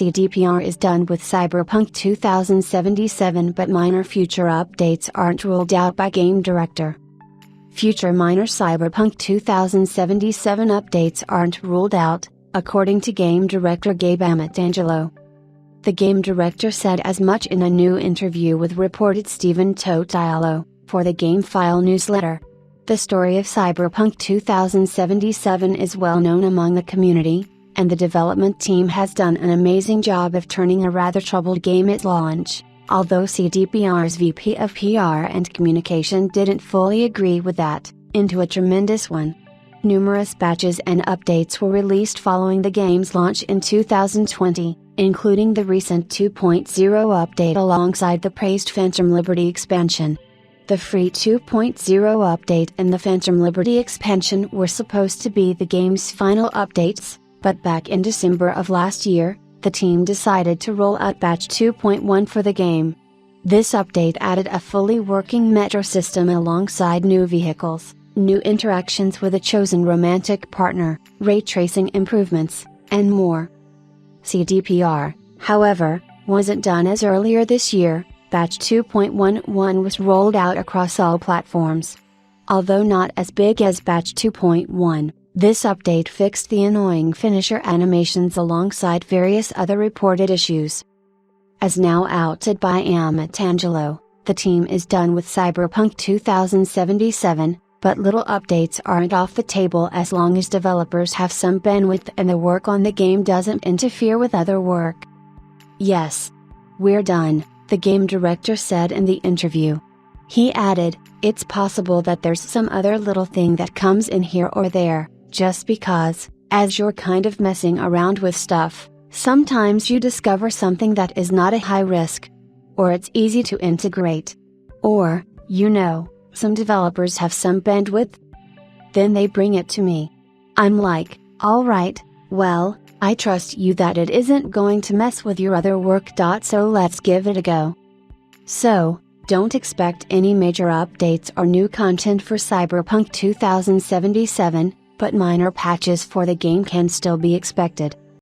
CDPR is done with Cyberpunk 2077, but minor future updates aren't ruled out by game director. Future minor Cyberpunk 2077 updates aren't ruled out, according to game director Gabe Amatangelo. The game director said as much in a new interview with reported Stephen Totilo, for the GameFile newsletter. The story of Cyberpunk 2077 is well known among the community, and the development team has done an amazing job of turning a rather troubled game at launch, although CDPR's VP of PR and Communication didn't fully agree with that, into a tremendous one. Numerous patches and updates were released following the game's launch in 2020, including the recent 2.0 update alongside the praised Phantom Liberty expansion. The free 2.0 update and the Phantom Liberty expansion were supposed to be the game's final updates, but back in December of last year, the team decided to roll out patch 2.1 for the game. This update added a fully working metro system alongside new vehicles, new interactions with a chosen romantic partner, ray tracing improvements, and more. CDPR, however, wasn't done as earlier this year. Patch 2.11 was rolled out across all platforms. Although not as big as Patch 2.1, this update fixed the annoying finisher animations alongside various other reported issues. As now outed by Amatangelo, the team is done with Cyberpunk 2077, but little updates aren't off the table as long as developers have some bandwidth and the work on the game doesn't interfere with other work. "Yes. We're done," the game director said in the interview. He added, "It's possible that there's some other little thing that comes in here or there, just because, as you're kind of messing around with stuff, sometimes you discover something that is not a high risk. Or it's easy to integrate. Or, some developers have some bandwidth. Then they bring it to me. I'm like, alright, well, I trust you that it isn't going to mess with your other work. So let's give it a go." So, don't expect any major updates or new content for Cyberpunk 2077, but minor patches for the game can still be expected.